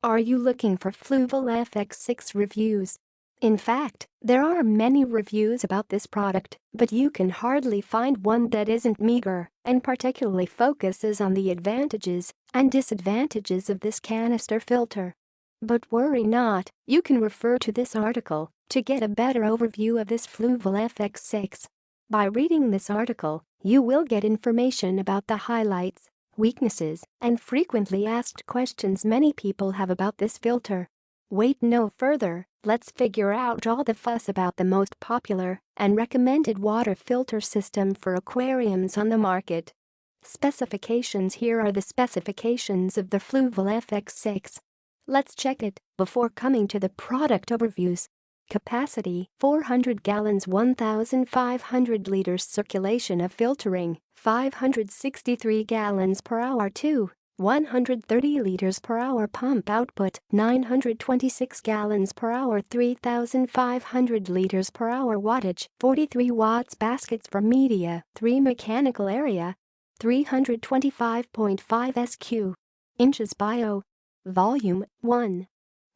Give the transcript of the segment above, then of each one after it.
Are you looking for Fluval FX6 reviews? In fact, there are many reviews about this product, but you can hardly find one that isn't meager and particularly focuses on the advantages and disadvantages of this canister filter. But worry not, you can refer to this article to get a better overview of this Fluval FX6. By reading this article, you will get information about the highlights, weaknesses, and frequently asked questions many people have about this filter. Wait no further, let's figure out all the fuss about the most popular and recommended water filter system for aquariums on the market. Specifications. Here are the specifications of the Fluval FX6. Let's check it before coming to the product overviews. Capacity 400 gallons, 1,500 liters. Circulation of filtering 563 gallons per hour to 130 liters per hour. Pump output 926 gallons per hour, 3,500 liters per hour. Wattage 43 watts. Baskets for media 3. Mechanical area 325.5 SQ inches. Bio volume 1.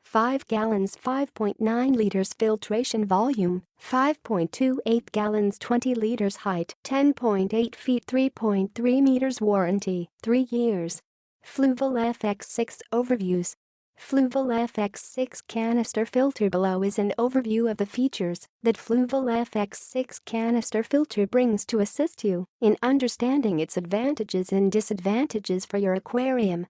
5 gallons, 5.9 liters. Filtration volume 5.28 gallons, 20 liters. Height 10.8 feet, 3.3 meters. Warranty 3 years. Fluval FX6 overviews. Fluval FX6 canister filter. Below is an overview of the features that Fluval FX6 canister filter brings to assist you in understanding its advantages and disadvantages for your aquarium.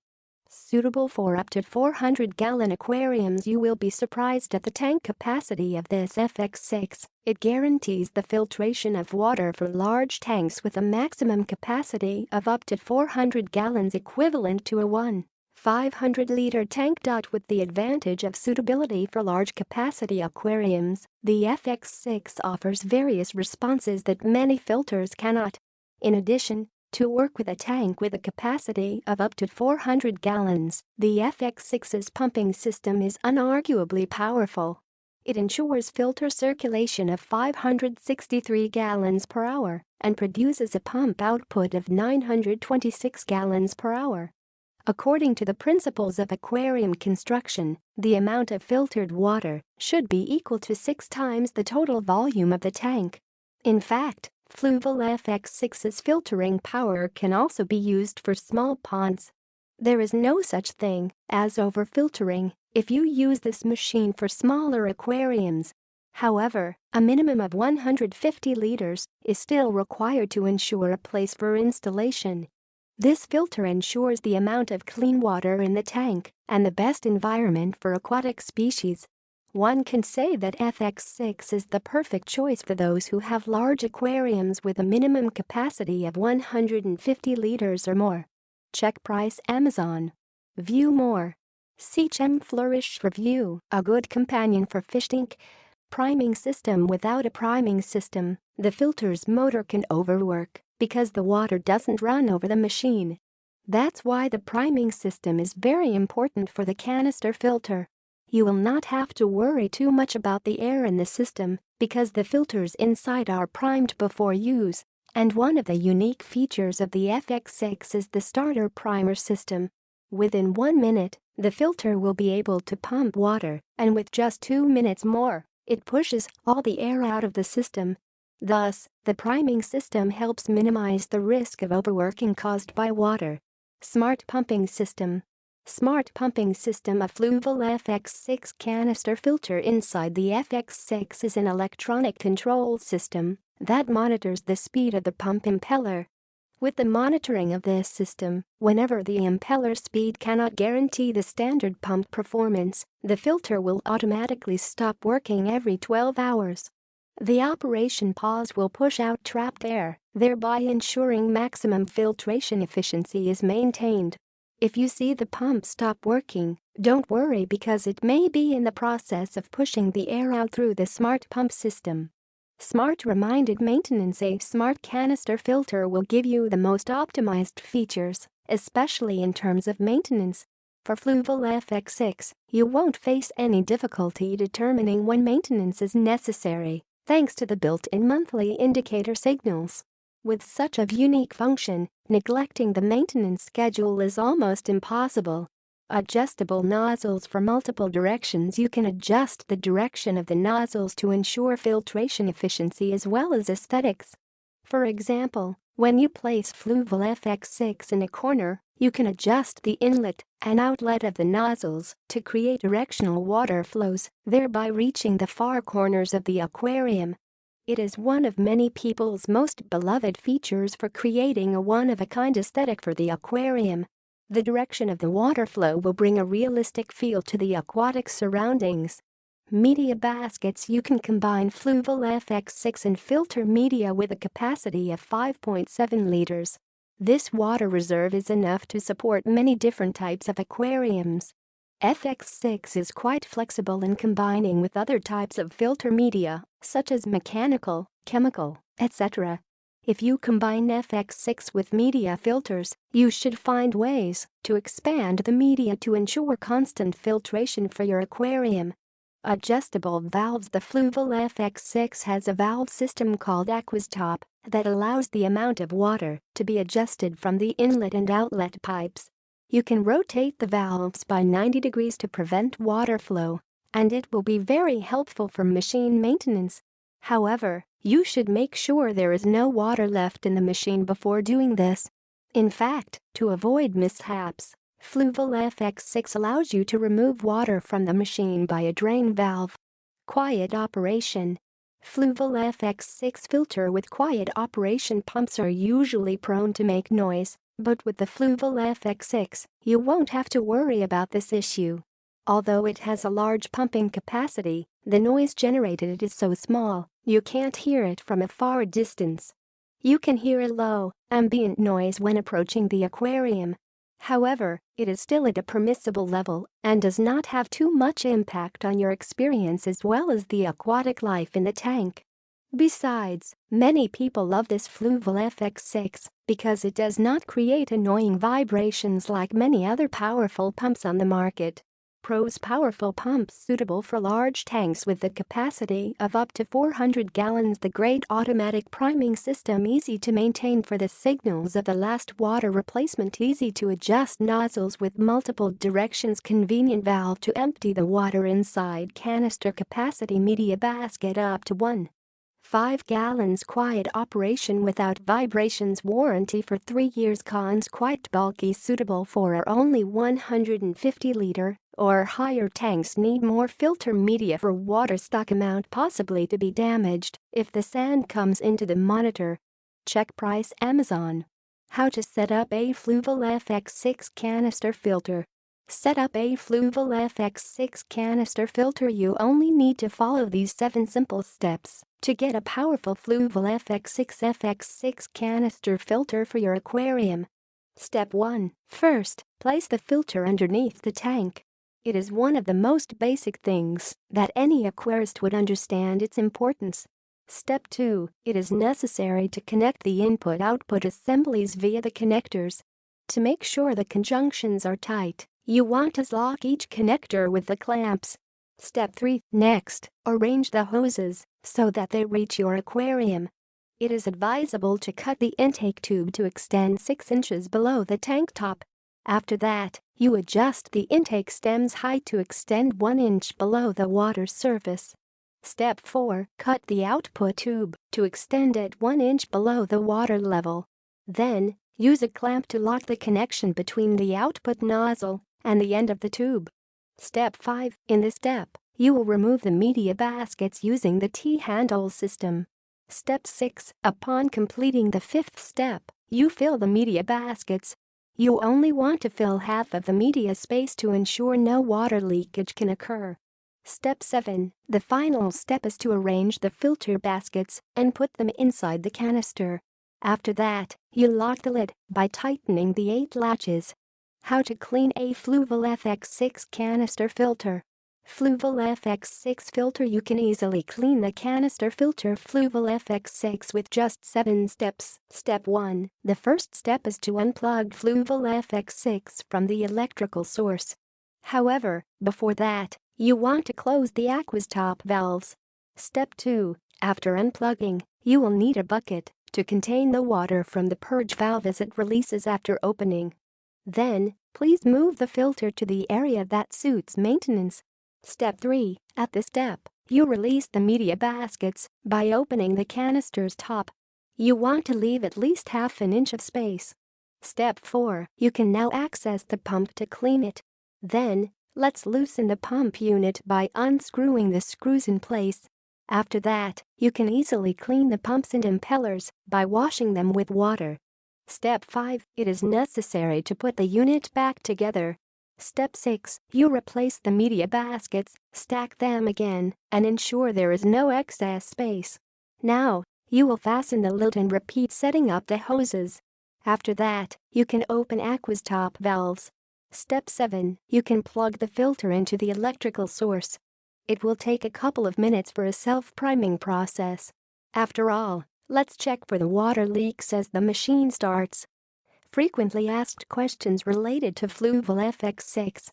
Suitable for up to 400-gallon aquariums. You will be surprised at the tank capacity of this FX6. It guarantees the filtration of water for large tanks with a maximum capacity of up to 400 gallons, equivalent to a 1,500-liter tank. With the advantage of suitability for large-capacity aquariums, the FX6 offers various responses that many filters cannot. In addition, to work with a tank with a capacity of up to 400 gallons, the FX6's pumping system is unarguably powerful. It ensures filter circulation of 563 gallons per hour and produces a pump output of 926 gallons per hour. According to the principles of aquarium construction, the amount of filtered water should be equal to 6 times the total volume of the tank. In fact, Fluval FX6's filtering power can also be used for small ponds. There is no such thing as overfiltering if you use this machine for smaller aquariums. However, a minimum of 150 liters is still required to ensure a place for installation. This filter ensures the amount of clean water in the tank and the best environment for aquatic species. One can say that FX6 is the perfect choice for those who have large aquariums with a minimum capacity of 150 liters or more. Check price. Amazon. View more. CHM Flourish Review. A good companion for fish tank. Priming system. Without a priming system, the filter's motor can overwork because the water doesn't run over the machine. That's why the priming system is very important for the canister filter. You will not have to worry too much about the air in the system because the filters inside are primed before use. And one of the unique features of the FX6 is the starter primer system. Within 1 minute, the filter will be able to pump water, and with just 2 minutes more, it pushes all the air out of the system. Thus, the priming system helps minimize the risk of overworking caused by water. Smart pumping system. Smart pumping system. A Fluval FX6 canister filter. Inside the FX6 is an electronic control system that monitors the speed of the pump impeller. With the monitoring of this system, whenever the impeller speed cannot guarantee the standard pump performance, the filter will automatically stop working every 12 hours. The operation pause will push out trapped air, thereby ensuring maximum filtration efficiency is maintained. If you see the pump stop working, don't worry because it may be in the process of pushing the air out through the smart pump system. Smart reminded maintenance. A smart canister filter will give you the most optimized features, especially in terms of maintenance. For Fluval FX6, you won't face any difficulty determining when maintenance is necessary, thanks to the built-in monthly indicator signals. With such a unique function, neglecting the maintenance schedule is almost impossible. Adjustable nozzles for multiple directions. You can adjust the direction of the nozzles to ensure filtration efficiency as well as aesthetics. For example, when you place Fluval FX6 in a corner, you can adjust the inlet and outlet of the nozzles to create directional water flows, thereby reaching the far corners of the aquarium. It is one of many people's most beloved features for creating a one-of-a-kind aesthetic for the aquarium. The direction of the water flow will bring a realistic feel to the aquatic surroundings. Media baskets. You can combine Fluval FX6 and filter media with a capacity of 5.7 liters. This water reserve is enough to support many different types of aquariums. FX6 is quite flexible in combining with other types of filter media, such as mechanical, chemical, etc. If you combine FX6 with media filters, you should find ways to expand the media to ensure constant filtration for your aquarium. Adjustable valves. The Fluval FX6 has a valve system called Aquastop that allows the amount of water to be adjusted from the inlet and outlet pipes. You can rotate the valves by 90 degrees to prevent water flow, and it will be very helpful for machine maintenance. However, you should make sure there is no water left in the machine before doing this. In fact, to avoid mishaps, Fluval FX6 allows you to remove water from the machine by a drain valve. Quiet operation. Fluval FX6 filter with quiet operation pumps are usually prone to make noise, but with the Fluval FX6, you won't have to worry about this issue. Although it has a large pumping capacity, the noise generated is so small, you can't hear it from a far distance. You can hear a low, ambient noise when approaching the aquarium. However, it is still at a permissible level and does not have too much impact on your experience as well as the aquatic life in the tank. Besides, many people love this Fluval FX6 because it does not create annoying vibrations like many other powerful pumps on the market. Pros: powerful pumps suitable for large tanks with a capacity of up to 400 gallons. The great automatic priming system, easy to maintain for the signals of the last water replacement. Easy to adjust nozzles with multiple directions. Convenient valve to empty the water inside canister. Capacity media basket up to 1.5 gallons. Quiet operation without vibrations. Warranty for 3 years. Cons: quite bulky, suitable for only 150-liter or higher tanks. Need more filter media for water stock amount possibly to be damaged if the sand comes into the monitor. Check price. Amazon. How to set up a Fluval FX6 canister filter. Set up a Fluval FX6 canister filter. You only need to follow these 7 simple steps to get a powerful Fluval FX6 canister filter for your aquarium. Step 1. First, place the filter underneath the tank. It is one of the most basic things that any aquarist would understand its importance. Step 2. It is necessary to connect the input-output assemblies via the connectors. To make sure the conjunctions are tight, you want to lock each connector with the clamps. Step 3. Next, arrange the hoses so that they reach your aquarium. It is advisable to cut the intake tube to extend 6 inches below the tank top. After that, you adjust the intake stem's height to extend 1 inch below the water surface. Step 4. Cut the output tube to extend it 1 inch below the water level. Then, use a clamp to lock the connection between the output nozzle and the end of the tube. Step 5. In this step, you will remove the media baskets using the T-handle system. Step 6. Upon completing the 5th step, you fill the media baskets. You only want to fill half of the media space to ensure no water leakage can occur. Step 7. The final step is to arrange the filter baskets and put them inside the canister. After that, you lock the lid by tightening the 8 latches. How to clean a Fluval FX6 canister filter. Fluval FX6 filter. You can easily clean the canister filter Fluval FX6 with just 7 steps. Step 1. The first step is to unplug Fluval FX6 from the electrical source. However, before that, you want to close the Aquastop valves. Step 2. After unplugging, you will need a bucket to contain the water from the purge valve as it releases after opening. Then, Please move the filter to the area that suits maintenance. Step 3. At this step, you release the media baskets by opening the canister's top. You want to leave at least half an inch of space. Step 4. You can now access the pump to clean it. Then, let's loosen the pump unit by unscrewing the screws in place. After that, you can easily clean the pumps and impellers by washing them with water. Step 5. It is necessary to put the unit back together. Step 6. You replace the media baskets, stack them again, and ensure there is no excess space. Now, you will fasten the lid and repeat setting up the hoses. After that, you can open aqua's top valves. Step 7. You can plug the filter into the electrical source. It will take a couple of minutes for a self-priming process. After all, let's check for the water leaks as the machine starts. Frequently asked questions related to Fluval FX6.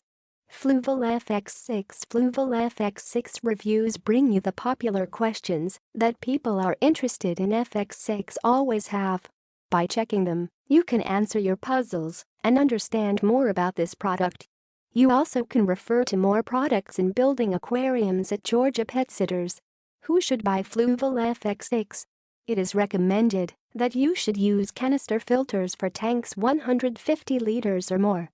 Fluval FX6 Fluval FX6 reviews bring you the popular questions that people are interested in FX6 always have. By checking them, you can answer your puzzles and understand more about this product. You also can refer to more products in building aquariums at Georgia Petsitters. Who should buy Fluval FX6? It is recommended that you should use canister filters for tanks 150 liters or more.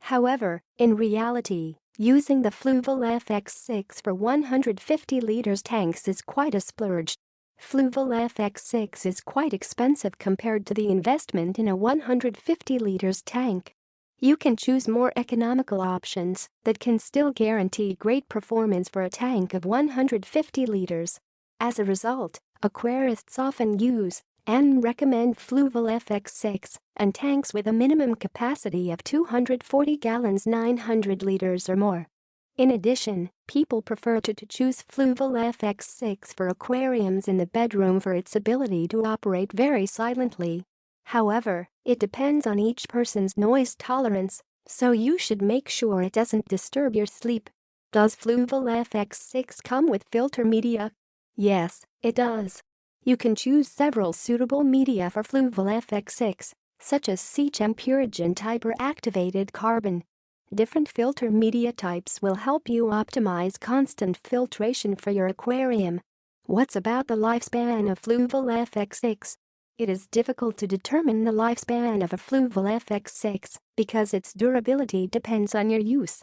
However, in reality, using the Fluval FX6 for 150 liters tanks is quite a splurge. Fluval FX6 is quite expensive compared to the investment in a 150 liters tank. You can choose more economical options that can still guarantee great performance for a tank of 150 liters. As a result, aquarists often use and recommend Fluval FX6 and tanks with a minimum capacity of 240 gallons 900 liters or more. In addition, people prefer to choose Fluval FX6 for aquariums in the bedroom for its ability to operate very silently. However, it depends on each person's noise tolerance, so you should make sure it doesn't disturb your sleep. Does Fluval FX6 come with filter media? Yes, it does. You can choose several suitable media for Fluval FX6, such as Sechem Purigen type or activated carbon. Different filter media types will help you optimize constant filtration for your aquarium. What's about the lifespan of Fluval FX6? It is difficult to determine the lifespan of a Fluval FX6 because its durability depends on your use.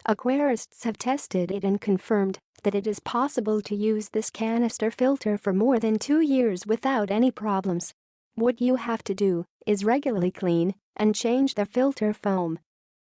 Aquarists have tested it and confirmed that it is possible to use this canister filter for more than 2 years without any problems. What you have to do is regularly clean and change the filter foam.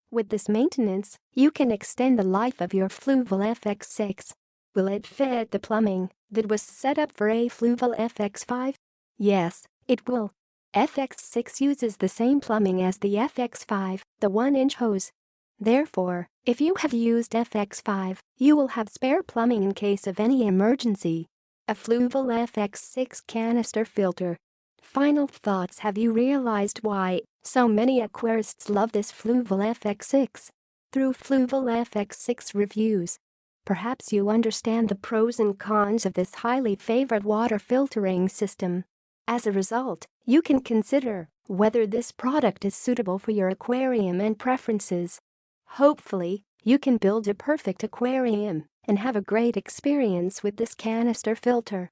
With this maintenance, you can extend the life of your Fluval FX6. Will it fit the plumbing that was set up for a Fluval FX5? Yes, it will. FX6 uses the same plumbing as the FX5, the 1-inch hose. Therefore, if you have used FX5, you will have spare plumbing in case of any emergency. A Fluval FX6 canister filter. Final thoughts. Have you realized why so many aquarists love this Fluval FX6? Through Fluval FX6 reviews, perhaps you understand the pros and cons of this highly favored water filtering system. As a result, you can consider whether this product is suitable for your aquarium and preferences. Hopefully, you can build a perfect aquarium and have a great experience with this canister filter.